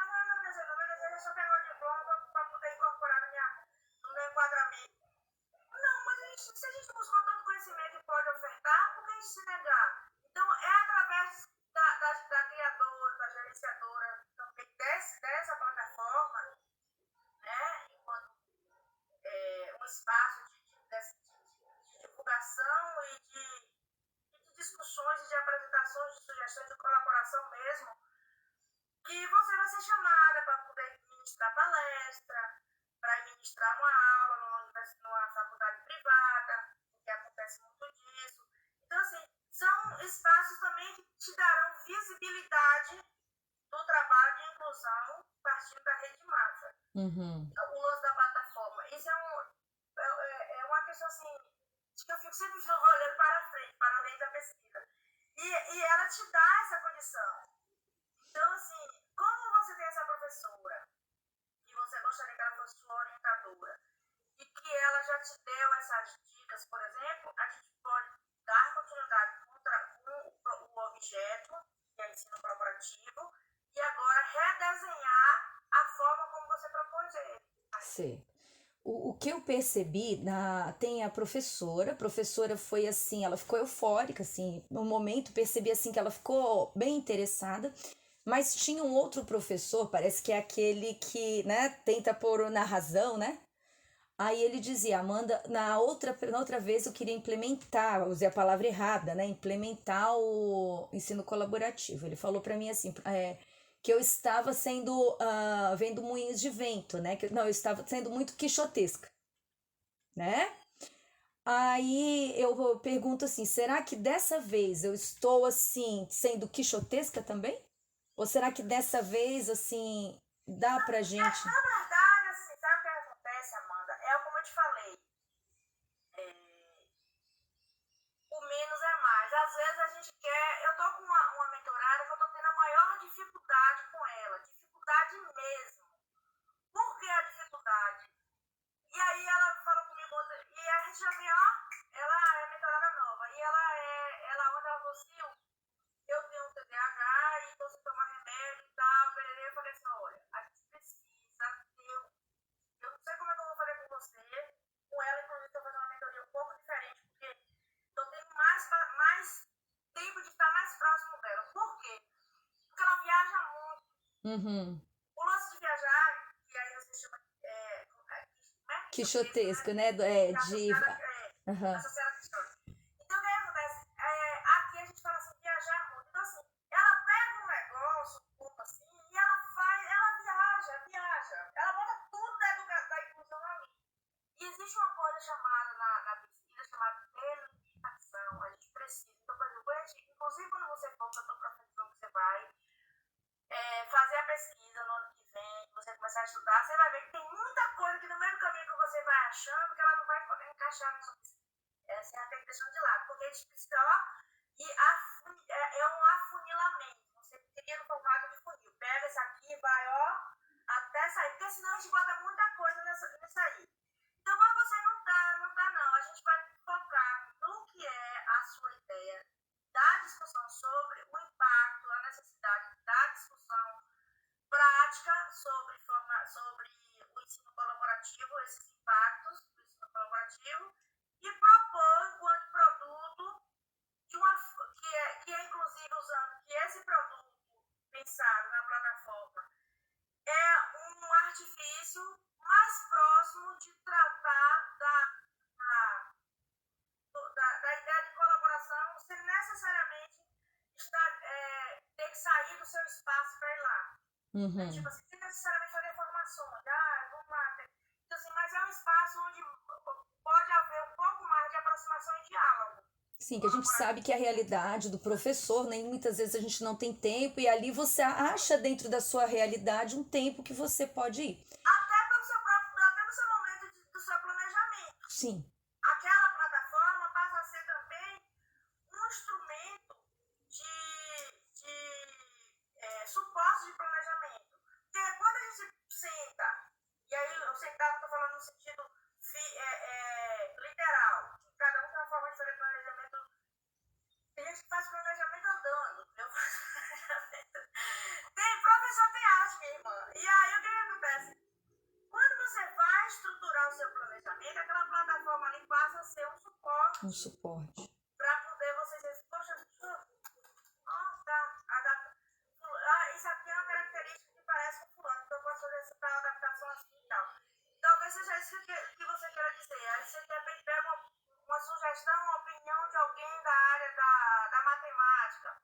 mas não é meu desejo é só pegar o diploma para poder incorporar no meu enquadramento. Não, mas se a gente buscou tanto conhecimento e pode ofertar, por que a gente se negar? Então, é através da criadora, da gerenciadora, também dessa plataforma, né, enquanto um espaço de divulgação e de discussões, de apresentações, de sugestões, de colaboração mesmo, que você vai ser chamada para poder ministrar palestra, para ministrar uma aula numa faculdade privada, que acontece muito disso. Então, assim, são espaços também que te darão visibilidade do trabalho de inclusão partindo da rede massa. Uhum. O lance da plataforma. Isso é uma questão assim, que eu fico sempre olhando para frente, para além da pesquisa. E ela te dá essa condição. Então, assim, como você tem essa professora, e você gostaria que ela fosse sua orientadora, e que ela já te deu essas dicas, por exemplo, a gente pode dar continuidade com o objeto, que é ensino colaborativo, e agora redesenhar a forma como você propôs ele. Sei. O que eu percebi, tem a professora foi assim, ela ficou eufórica, assim, no momento percebi assim que ela ficou bem interessada, mas tinha um outro professor, parece que é aquele que, né, tenta pôr na razão, né? Aí ele dizia, Amanda, na outra vez eu queria implementar, usei a palavra errada, né? Implementar o ensino colaborativo. Ele falou para mim assim, que eu estava vendo moinhos de vento, né? Não, eu estava sendo muito quixotesca, né? Aí eu pergunto assim, será que dessa vez eu estou assim sendo quixotesca também? Ou será que dessa vez assim dá pra gente? Na verdade, assim, sabe o que acontece, Amanda? É como eu te falei. O menos é mais. Às vezes a gente quer. Eu tô com uma mentorada que eu tô tendo a maior dificuldade com ela. Dificuldade mesmo. Por que a dificuldade? E aí ela falou comigo ontem, e a gente já vê, ó, ela é mentorada nova. E ela ontem ela falou assim, eu tenho um TDAH e tô sem tomar remédio e tal. Eu falei assim, olha, a gente precisa ter. Eu não sei como é que eu vou fazer com você. Com ela, inclusive, estou fazendo uma mentoria um pouco diferente, porque eu tenho mais tempo de estar mais próximo dela. Por quê? Porque ela viaja muito. Uhum. O lance de viajar, que aí você chama Quixotesco, né? Aham. associada a questões. Então, o que acontece? Aqui a gente fala assim, viajar muito. Então, assim, ela pega um negócio, um pouco assim, e ela viaja. Ela bota tudo da inclusão ali. E existe uma coisa chamada na pesquisa, chamada delimitação. A gente precisa. Então, por exemplo, inclusive quando você for para a sua profissão que você vai fazer a pesquisa no ano que vem, você começar a estudar, você vai ver que tem muita coisa que no meio do caminho que você vai achando que ela não vai poder encaixar na sua pesquisa. Essa é a deixando de lado, porque a gente precisa, é um afunilamento. Você cria no formato de funil. Pega esse aqui e vai, até sair, porque senão a gente bota muita coisa nisso aí. Então, mas você não tá não. A gente vai focar no que é a sua ideia da discussão sobre o impacto, a necessidade da discussão prática sobre o ensino colaborativo, esses impactos do ensino colaborativo, e propor enquanto produto que é inclusive usando que esse produto pensado na plataforma é um artifício mais próximo de tratar da ideia de colaboração sem necessariamente ter que sair do seu espaço para ir lá. Uhum. Tipo assim, sem necessariamente fazer formações. Vamos lá. Então, assim, mas é um espaço onde pode haver um pouco mais de aproximação e diálogo. Sim, que a gente sabe que é a realidade do professor, nem muitas vezes a gente não tem tempo, e ali você acha dentro da sua realidade um tempo que você pode ir. Até no seu momento do seu planejamento. Sim. Aquela plataforma passa a ser também um instrumento de suporte de planejamento. Porque quando a gente senta, e aí eu sentado estou falando no sentido literal, cada um tem uma forma de fazer planejamento. Tem gente que faz planejamento andando, eu faço planejamento. Professor tem arte, minha irmã. Um suporte. para poder vocês dizer, poxa, isso aqui é uma característica que parece com fulano, então eu posso fazer essa tal adaptação assim e tal. Talvez seja isso que você queira dizer. Aí você de repente pega uma sugestão, uma opinião de alguém da área da matemática,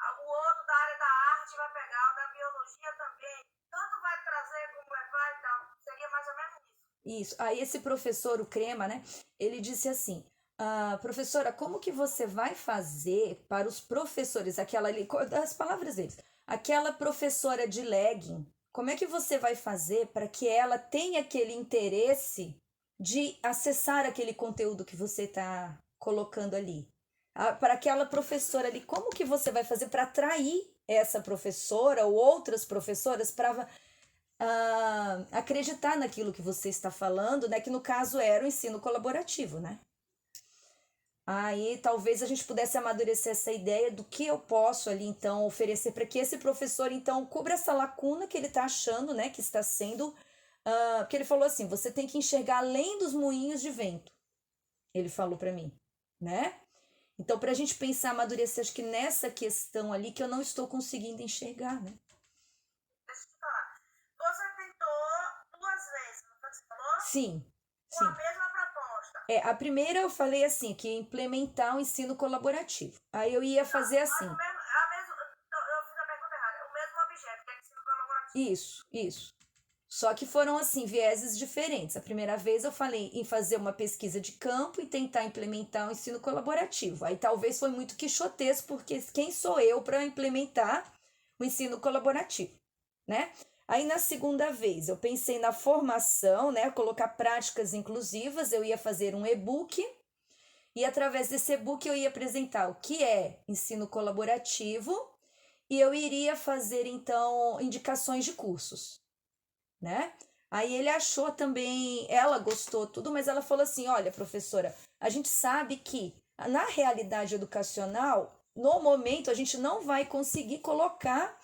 o outro da área da arte vai pegar, o da biologia também. Tanto vai trazer como levar e tal. Seria mais ou menos isso. Isso. Aí esse professor, o Crema, né? Ele disse assim: professora, como que você vai fazer para os professores, aquela ali, das palavras deles, aquela professora de legging, como é que você vai fazer para que ela tenha aquele interesse de acessar aquele conteúdo que você está colocando ali? Para aquela professora ali, como que você vai fazer para atrair essa professora ou outras professoras para acreditar naquilo que você está falando, né? Que no caso era o ensino colaborativo, né? Aí talvez a gente pudesse amadurecer essa ideia do que eu posso ali então oferecer para que esse professor então cubra essa lacuna que ele está achando, né? Que está sendo. Porque ele falou assim: você tem que enxergar além dos moinhos de vento. Ele falou para mim, né? Então, para a gente pensar, amadurecer, acho que nessa questão ali que eu não estou conseguindo enxergar, né? Deixa eu te falar. Você tentou 2 vezes, não foi que você falou? Sim, Com a sim. mesma proposta. A primeira eu falei assim, que ia implementar o ensino colaborativo. Aí eu ia fazer Mas assim. o mesmo, eu fiz a pergunta errada. O mesmo objeto, que é ensino colaborativo. Isso. Só que foram assim, vieses diferentes. A primeira vez eu falei em fazer uma pesquisa de campo e tentar implementar o ensino colaborativo. Aí talvez foi muito quixotesco, porque quem sou eu para implementar o ensino colaborativo, né? Aí na segunda vez eu pensei na formação, né? Colocar práticas inclusivas, eu ia fazer um e-book e através desse e-book eu ia apresentar o que é ensino colaborativo e eu iria fazer então indicações de cursos, né? Aí ele achou também, ela gostou tudo, mas ela falou assim: olha, professora, a gente sabe que na realidade educacional, no momento, a gente não vai conseguir colocar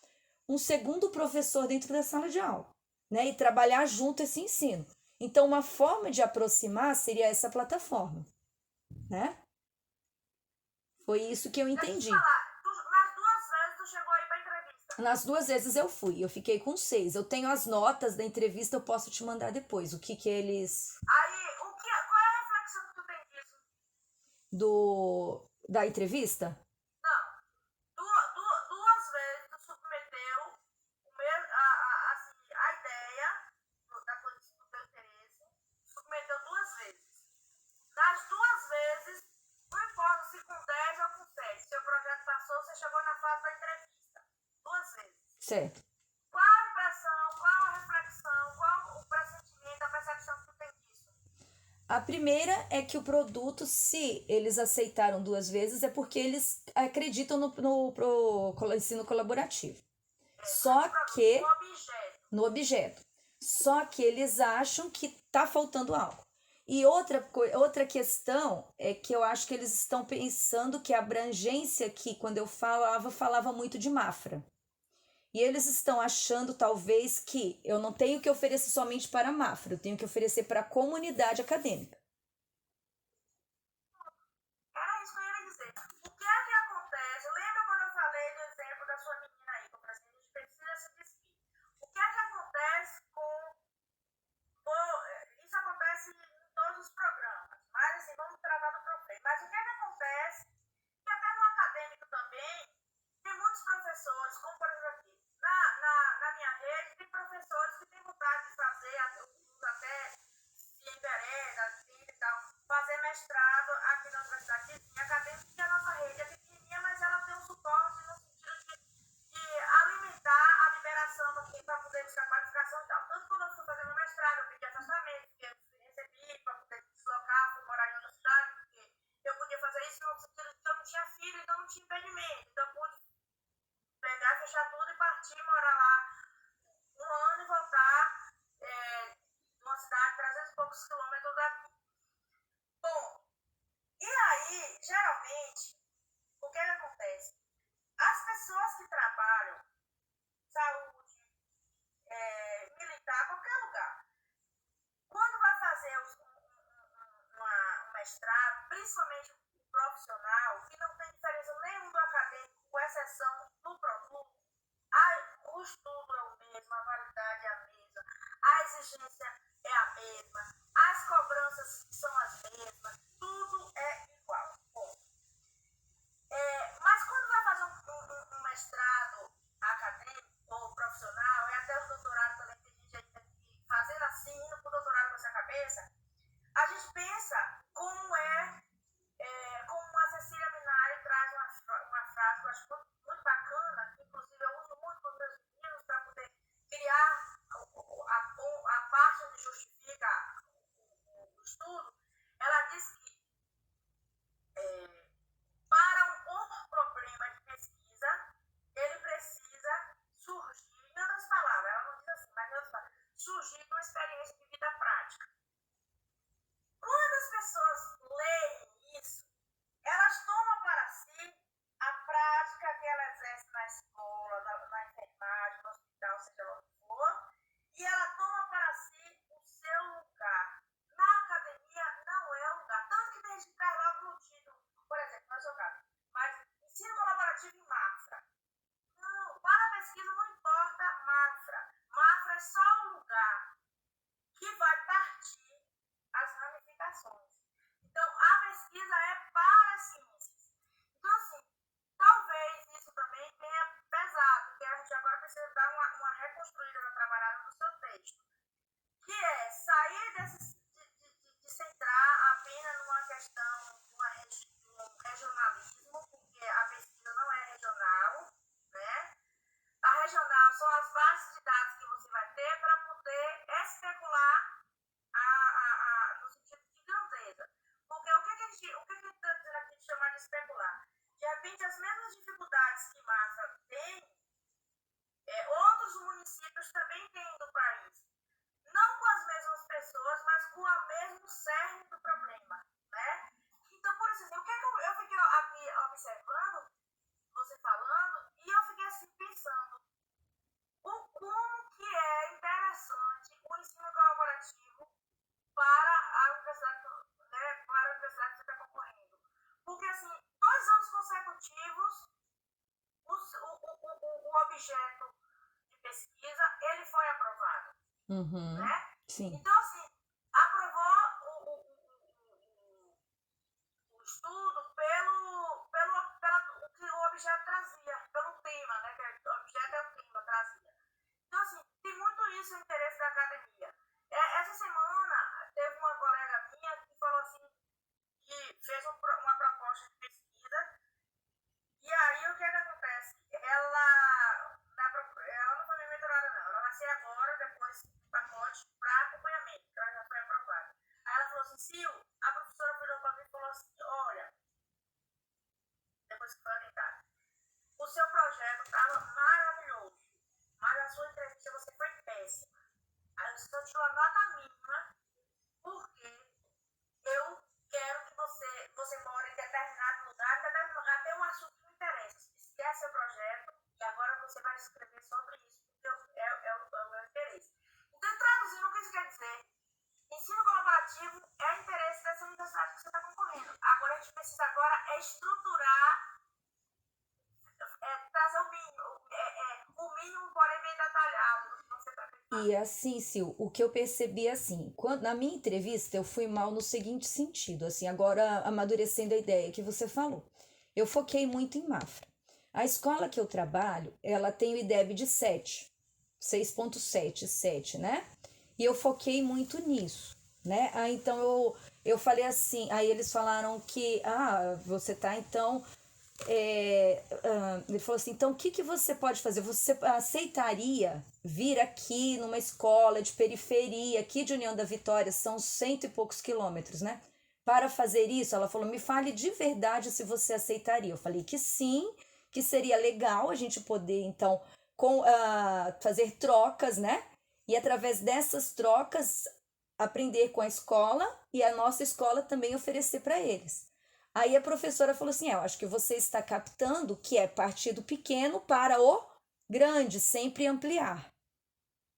um segundo professor dentro da sala de aula, né? E trabalhar junto esse ensino. Então, uma forma de aproximar seria essa plataforma, né? Foi isso que eu Deixa eu te entendi. falar. Nas 2 vezes tu chegou aí pra entrevista. Nas 2 vezes eu fui, eu fiquei com 6. Eu tenho as notas da entrevista, eu posso te mandar depois. O que que eles Aí, qual é a reflexão que tu tem disso? da entrevista? Não. 2 vezes tu submeteu assim, a ideia da coisa do teu interesse. Submeteu 2 vezes. Nas 2 vezes, não importa se com 10 ou com 6. Seu projeto passou, você chegou na fase da entrevista. 2 vezes. Certo. Qual a impressão, qual a reflexão, qual o pressentimento, a percepção que tu tem disso? A primeira é que o produto, se eles aceitaram 2 vezes, é porque eles acreditam no ensino colaborativo. Só que O objeto. no objeto. Só que eles acham que está faltando algo. E outra questão é que eu acho que eles estão pensando que a abrangência aqui, quando eu falava muito de Mafra. E eles estão achando, talvez, que eu não tenho que oferecer somente para a Mafra, eu tenho que oferecer para a comunidade acadêmica. Era isso que eu ia lhe dizer. O que é que acontece? Lembra quando eu falei do exemplo da sua menina aí, que eu falei assim, a gente precisa se despir. O que é que acontece isso acontece em todos os programas, mas assim, vamos tratar do problema. Mas o que é que acontece, que até no acadêmico também, tem muitos professores, como por exemplo aqui, na minha rede, tem professores que têm vontade de fazer, alguns até se interessam, assim e tal, fazer mestrado aqui na universidade acadêmica, que a nossa rede é pequenininha, mas ela tem um suporte no sentido de alimentar a liberação aqui para poder buscar qualificação e tal. Tanto quando eu fui fazer meu mestrado, eu pedi afastamento, porque eu recebi para poder deslocar, fui morar em outra cidade, porque eu podia fazer isso no sentido de que eu não tinha filho, então não tinha impedimento. Então eu pude pegar, fechar tudo e partir, morar lá 1 ano e voltar numa cidade 300 e poucos quilômetros daqui. Bom, e aí exigência é a mesma, as cobranças são as mesmas, tudo é igual. Bom, mas quando vai fazer um mestrado acadêmico ou profissional, e até o doutorado também, tem gente ainda que fazendo assim, indo para o doutorado com essa cabeça, a gente pensa como a Cecília Minari traz uma frase que eu acho muito bacana, que inclusive eu uso muito com meus meninos para poder criar a parte onde justifica o estudo. Ela diz que para um bom problema de pesquisa, ele precisa surgir, em outras palavras, ela não diz assim, mas em outras palavras, surgir de uma experiência de vida prática. Quando as pessoas leem isso, elas tomam para si a prática que ela exerce na escola, na enfermagem, no hospital, seja lá o que for, e ela toma para si o seu lugar. Na academia não é o lugar. Tanto que tem gente que traz lá pro título, por exemplo, não é o seu caso, mas ensino colaborativo em Mafra. Não, para a pesquisa não importa Mafra. Mafra é só o lugar que vai partir as ramificações. Então, a pesquisa é para as ciências. Então, assim, talvez isso também tenha pesado, porque a gente agora precisa dar uma reconstruída na trabalhada no seu texto, que é sair de centrar apenas numa questão de um regionalismo, porque a pesquisa não é regional, né? A regional são as bases de dados que você vai ter para poder especular no sentido de grandeza. Porque o que a gente está dizendo aqui de chamar de especular? De repente, as mesmas dificuldades que Mafra tem, outros municípios também têm no país. Não com as mesmas pessoas, mas com o mesmo cerne do problema, né? Então, por exemplo, o que eu fiquei aqui observando, você falando, e eu fiquei assim pensando, como que é interessante o ensino colaborativo para a universidade, né, para a universidade que você está concorrendo. Porque, assim, 2 anos consecutivos, o objeto de pesquisa, ele foi aprovado, Uhum. né? Sim. Então, assim, aprovou o estudo pelo que o objeto trazia, pelo tema, né? Que o objeto é o tema, trazia. Então, assim, tem muito isso o interesse da academia. Essa semana, teve uma colega minha que falou assim, que fez uma proposta de pesquisa, e aí o que acontece? Ela não foi minha mentorada, não. Ela vai ser agora, depois do pacote, para acompanhamento, que ela já foi aprovada. Aí ela falou assim, Sil, a professora virou para mim e falou assim, olha, depois que foi orientada, o seu projeto estava maravilhoso, mas a sua entrevista você foi péssima. Aí você só tirou a nota mínima, porque eu quero que você more em determinado lugar tem um assunto que me interessa. Esquece seu projeto e agora você vai escrever sobre isso, porque é o meu interesse. Então, traduzindo, o que isso quer dizer? Ensino colaborativo é interesse dessa universidade que você está concorrendo. Agora, a gente precisa agora estruturar, trazer o mínimo, porém bem detalhado do que você está tentando. E assim, Sil, o que eu percebi assim, na minha entrevista eu fui mal no seguinte sentido, assim, agora amadurecendo a ideia que você falou. Eu foquei muito em Mafra. A escola que eu trabalho, ela tem o IDEB de 7, 6.7, 7, né? E eu foquei muito nisso, né? Aí então eu falei assim, aí eles falaram que, você tá então ele falou assim, então o que você pode fazer? Você aceitaria vir aqui numa escola de periferia, aqui de União da Vitória, são 100 e poucos quilômetros, né? Para fazer isso, ela falou, me fale de verdade se você aceitaria. Eu falei que sim, que seria legal a gente poder, então, fazer trocas, né? E através dessas trocas, aprender com a escola e a nossa escola também oferecer para eles. Aí a professora falou assim, eu acho que você está captando que é partir do pequeno para o grande, sempre ampliar,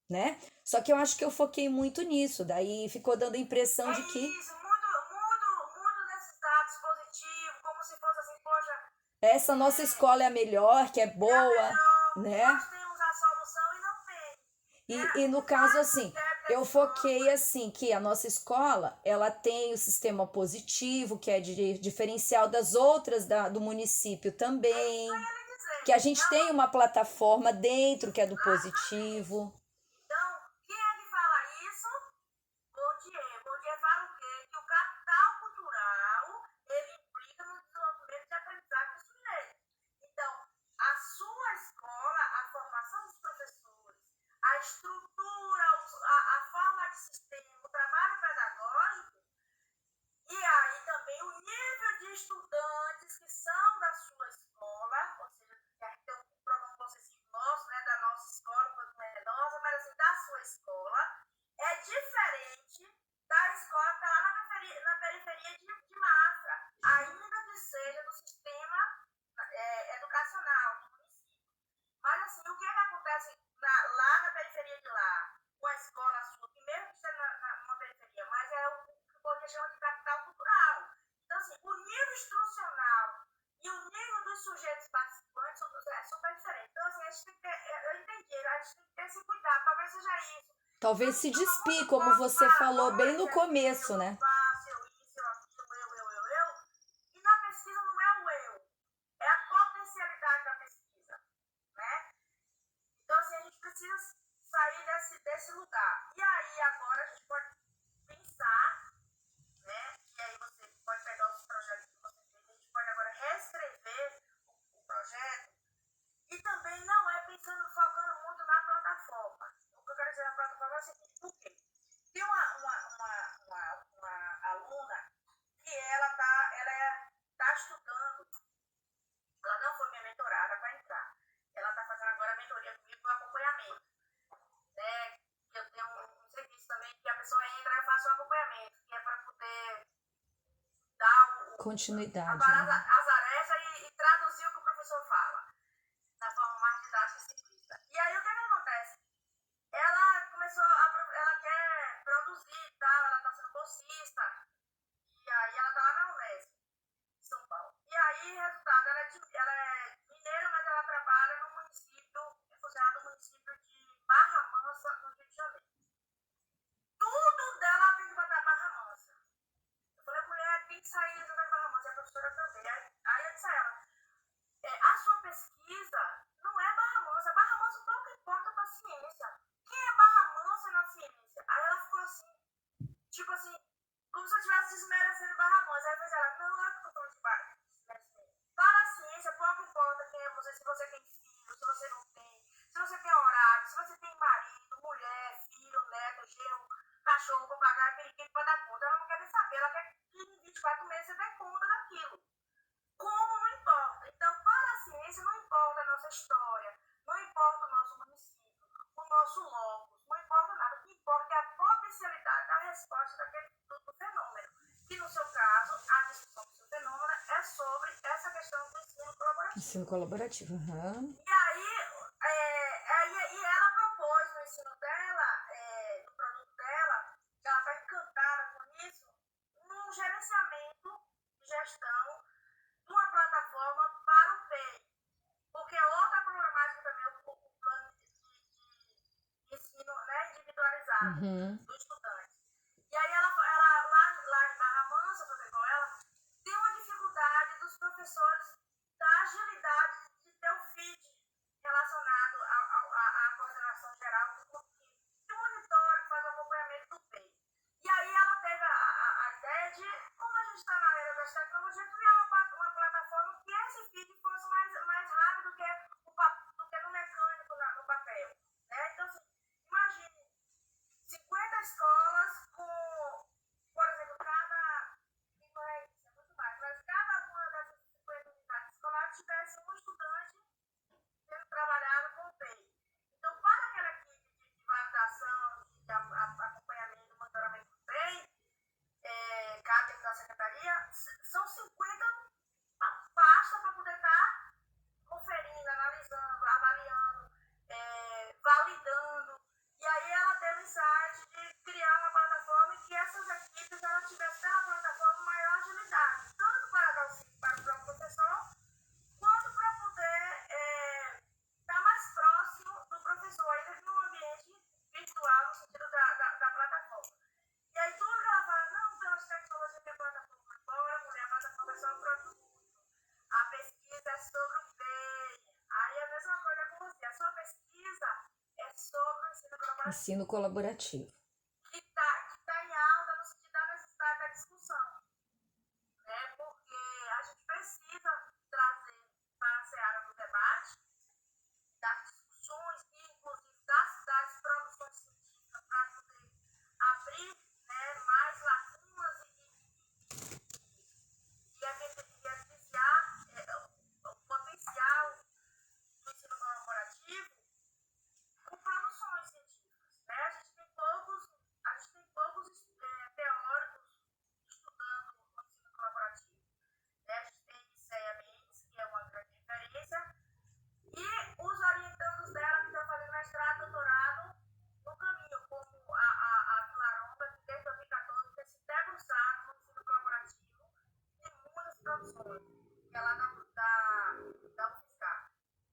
né? Só que eu acho que eu foquei muito nisso, daí ficou dando a impressão de que... Isso, muito desses dados positivos, como se fosse assim, poxa... Essa nossa escola é a melhor, que é boa, melhor, né? nós temos a solução e não tem. E no caso, assim, Eu foquei pessoas. assim que a nossa escola, ela tem o sistema positivo, que é de diferencial das outras do município É isso que eu também, ia lhe que a dizer. gente É tem uma. uma plataforma dentro que é do Exatamente. positivo. Então, quem é que fala isso? Bourdieu. Bourdieu fala o quê? Que o capital cultural, ele implica no desenvolvimento de aprendizagem do sujeito. Então, a sua escola, a formação dos professores, a estrutura, a forma de sistema, o trabalho pedagógico, e aí também o nível de estudantes que são da sua escola, ou seja, que a gente tem um programa possessivo nosso, né, da nossa escola, quando não é nossa, mas assim, da sua escola, é diferente da escola que está lá na periferia de Mafra, ainda que seja do sistema educacional do município. Mas assim, o que é que acontece lá na periferia de lá, com a escola sua, que mesmo que esteja numa periferia, mas é o que o poder chama de capital cultural. Então, assim, o nível instrucional e o nível dos sujeitos participantes é super diferente. Então, assim, a gente tem que ter, eu entendi, a gente tem que ter esse cuidado, talvez seja isso. Porque a Talvez se gente toma despie, muito como foco você para falou bem nós, no é começo, eu né? faço, eu isso, eu aquilo, eu. E na pesquisa não é o eu, é a potencialidade da pesquisa, né? Então, assim, a gente precisa sair desse lugar. E aí, agora, a gente pode pensar, né? E aí você pode pegar os projetos que você fez, a gente pode agora reescrever o projeto. E também não é pensando, focando muito na plataforma. O que eu quero dizer na plataforma é o seguinte, por quê? Tem uma aluna que tá estudando, ela não foi minha mentorada para entrar. Ela está fazendo agora a mentoria comigo no acompanhamento, né? Eu tenho um serviço também que a pessoa entra e eu faço um acompanhamento, que é para poder dar Continuidade, aparar né? as arestas e traduzir o que o professor fala, da forma mais didática e simplista. E aí o que acontece? Ela começou ela quer produzir e tal, ela está sendo bolsista, e aí ela está lá na Unesp, em São Paulo. E aí, resultado, ela é mineira, mas ela trabalha no município, é funcionária do município de Barra Mansa, no Rio de Janeiro. Tudo dela tem que botar Barra Mansa. Eu falei, mulher, tem que sair da Barra Mansa, e a professora também. Aí eu disse a ela, a sua pesquisa não é Barra Mansa. Barra Mansa pouco importa para a ciência. Quem é Barra Mansa na ciência? Aí ela ficou assim, tipo assim, como se eu estivesse desmerecendo Barra Mansa. Aí eu falei, ela, não é que eu estou falando de desmerecimento. Para a ciência, pouco importa quem é você, se você tem filho, se você não tem, se você tem horário, se você tem marido, mulher, filho, neto, genro, cachorro, papagaio, periquito para dar conta. Ela não quer nem saber, ela quer que em 24 meses você dê conta daquilo. Como não importa. Então, para a ciência, não importa a nossa história, não importa o nosso município, o nosso locus, não importa nada. O que importa é a potencialidade da resposta do fenômeno. Que, no seu caso, a discussão do seu fenômeno é sobre essa questão do ensino colaborativo. Ensino colaborativo, aham. E aí, e ela propôs no ensino dela, no produto dela, que ela está encantada com isso, um gerenciamento de gestão de uma plataforma para o PEI. Porque outra problemática também é o plano de ensino, né, individualizado Uhum. do estudante. E aí ela lá em Barra Mansa, para ver com ela, tem uma dificuldade dos professores da agilidade de ter o feed relacionado à coordenação geral que monitora, que faz o acompanhamento do PEI. E aí ela teve a ideia de, como a gente está na era das tecnologias, criar uma plataforma que esse feed fosse mais rápido do que no mecânico, no papel. Né? Então, assim, imagine 50 escolas virtual no sentido da plataforma. E aí tudo que ela fala, não, pelas tecnologias que a plataforma fora, mulher, a plataforma é só um produto. A pesquisa é sobre o bem. Aí a mesma coisa com você. A sua pesquisa é sobre o ensino colaborativo. Ensino colaborativo. Que tá em alta no sentido da necessidade da discussão. Né? Porque a gente precisa trazer para a seara do debate, das discussões e, inclusive, das produções científicas para poder abrir, né, mais lacunas e evidenciar o potencial do ensino colaborativo com produções científicas. Né? A gente tem poucos teóricos estudando o ensino colaborativo. Né? A gente tem Céia Mendes, que é uma grande referência, e os orientandos dela que estão fazendo mestrado, doutorado no caminho, como a Vilaronga, que desde 2014 tem se debruçado no ensino colaborativo, tem muitas produções, que é lá da UFSCar.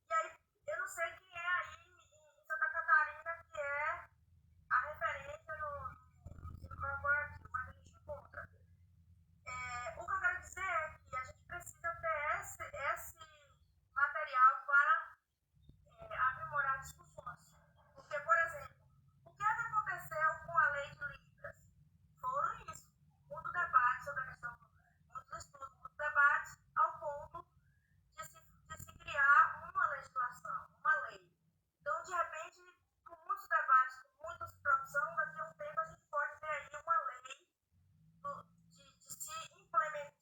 E aí, eu não sei quem é aí em Santa Catarina que é a referência no ensino colaborativo, mas a gente encontra. O que eu quero dizer é que a gente precisa ter esse material para aprimorar discussões. Porque, por exemplo, o que aconteceu com a lei de Libras? Foram isso. Muito debate sobre a questão, muitos estudos, muitos debates, ao ponto de se criar uma legislação, uma lei. Então, de repente, com muitos debates, com muita produção, daqui a um tempo a gente pode ter aí uma lei de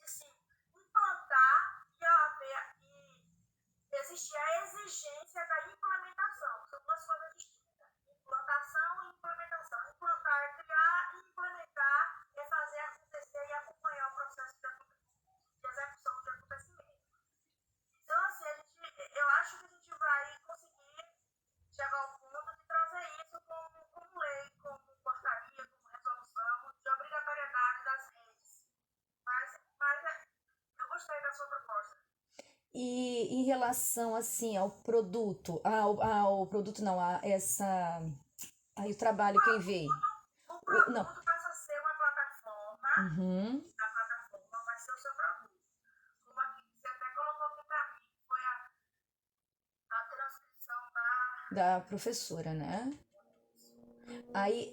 se implantar e existir a exigência da implementação. São duas coisas distintas. Implantação e implementação. Implantar é criar e implementar é fazer acontecer e acompanhar o processo de execução de acontecimento. Então, assim, eu acho que a gente vai conseguir chegar ao ponto de trazer isso como lei, como portaria, como resolução, de obrigatoriedade das redes. Mas eu gostei da sua proposta. E em relação assim ao produto, ao produto não, a essa aí o trabalho que eu enviei. O produto Não. passa a ser uma plataforma, a plataforma vai ser o seu produto. Como aqui, você até colocou aqui para mim, que foi a transcrição Da professora, né? Aí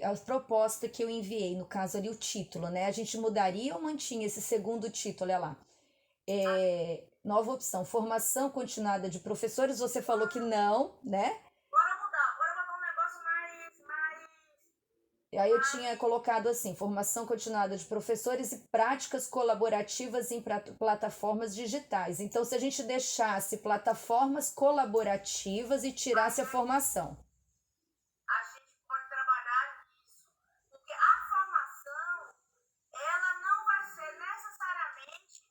a proposta que eu enviei, no caso ali o título, né? A gente mudaria ou mantinha esse segundo título, olha lá. Nova opção, formação continuada de professores, você falou que não, né? Bora botar um negócio mais. Aí eu tinha colocado assim, formação continuada de professores e práticas colaborativas em plataformas digitais. Então, se a gente deixasse plataformas colaborativas e tirasse a formação. A gente pode trabalhar nisso. Porque a formação, ela não vai ser necessariamente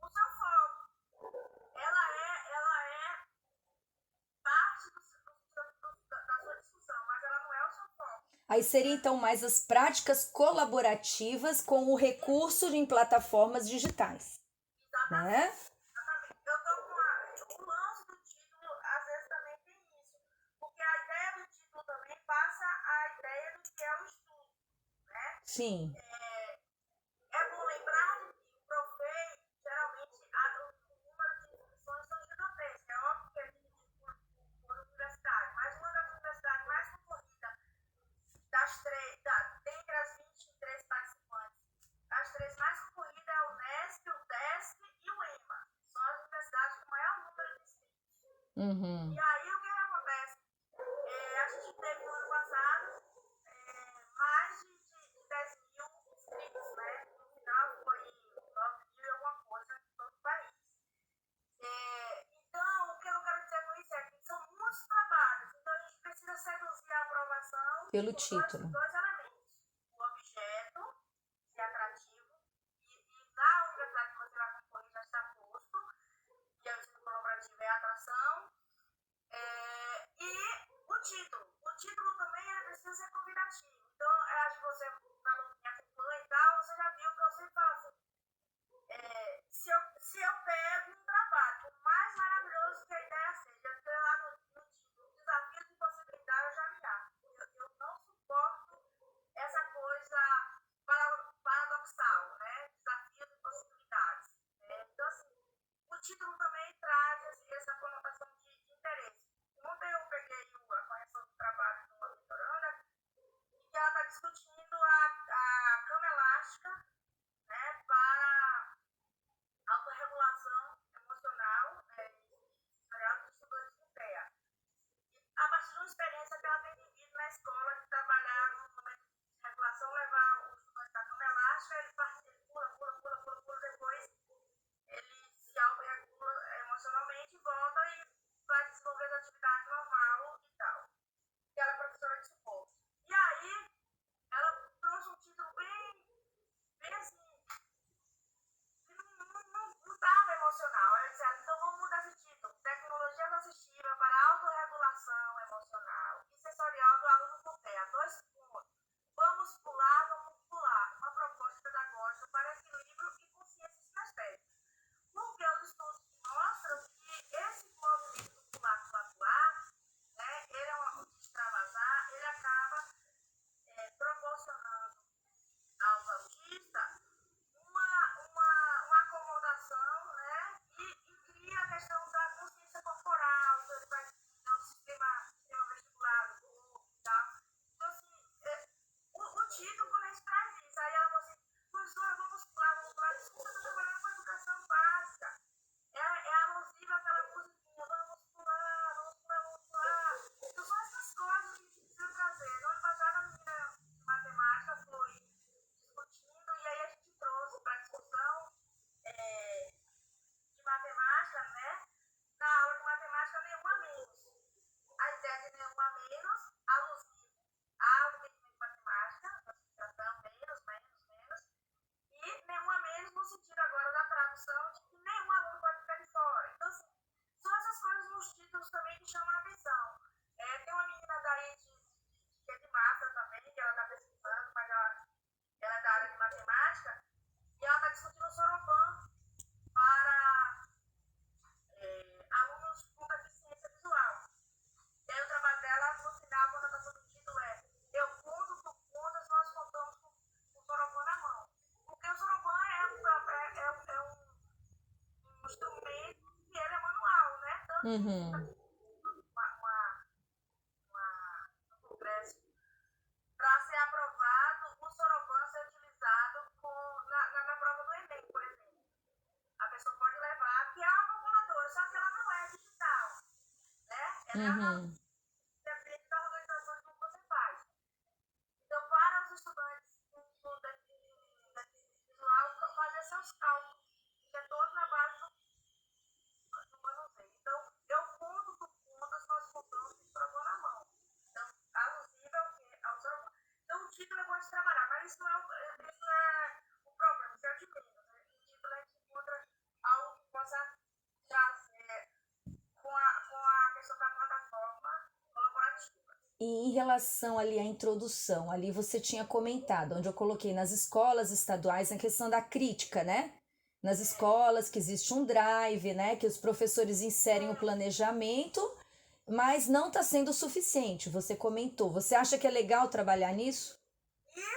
o seu foco. Ela é parte da sua discussão, mas ela não é o seu foco. Aí seria então mais as práticas colaborativas com o recurso em plataformas digitais. Exatamente. Né? Exatamente. Eu tô com o lance do título, às vezes também tem isso. Porque a ideia do título também passa a ideia do que é o estudo, né? Sim. É bom lembrar que o Profei, geralmente, o número de inscrições são gigantescas. É óbvio que é dividido por universidade, mas uma das universidades mais concorridas das três, dentre as 23 participantes, as três mais concorridas é o Unesp, o DESC e o EMA. São as universidades com maior número de inscritos. E aí o que acontece? A gente teve no ano passado mais de 10 mil inscritos, né? No final foi 9 mil e alguma coisa em todo o país. Então, o que eu quero dizer com isso é que são muitos trabalhos, então a gente precisa seduzir a aprovação Pelo por título. dois elementos. O objeto, ser atrativo, e na universidade que você vai concorrer já está posto, que é o ensino colaborativo é a atração, e o título. O título também ele precisa ser convidativo. Então, acho que você falou que me acompanha e tal, você já viu que eu sempre falo assim, se eu pego um trabalho, por mais maravilhoso que a ideia seja, eu tenho lá no título, o desafio de você menos, alusivo ao entendimento de matemática, classificação, menos, e nenhum a menos no sentido agora da tradução de que nenhum aluno pode ficar de fora. Então, assim, são essas coisas nos títulos também que chamam a atenção. Tem uma menina daí que é de massa também, que ela está pesquisando, mas ela é da área de matemática, e ela está discutindo o Soroban para alunos com deficiência visual. E aí o trabalho dela, no final, quando ela está submetido, eu conto, tu contas, nós contamos com o Soroban na mão. Porque o Soroban um instrumento que ele é manual, né? Tanto Uhum. um congresso para ser aprovado, o Soroban ser utilizado na prova do Enem, por exemplo. A pessoa pode levar, que é uma calculadora, só que ela não é digital, né? Ela é analógica, Uhum. depende da organização de como você faz. Então, para os estudantes com deficiência visual, fazer seus cálculos, que é todo na base do manuseio. Então, eu conto por contas, nós contamos e trocou na mão. Então, alusível ao seu. Então, o título é bom de trabalhar, mas isso não é o problema, isso é o de menos. Né? O título é que encontra algo que possa já ser com a questão da plataforma colaborativa. E em relação ali à introdução, ali você tinha comentado, onde eu coloquei nas escolas estaduais, a questão da crítica, né? Nas escolas que existe um drive, né? Que os professores inserem o planejamento, mas não está sendo suficiente, você comentou. Você acha que é legal trabalhar nisso?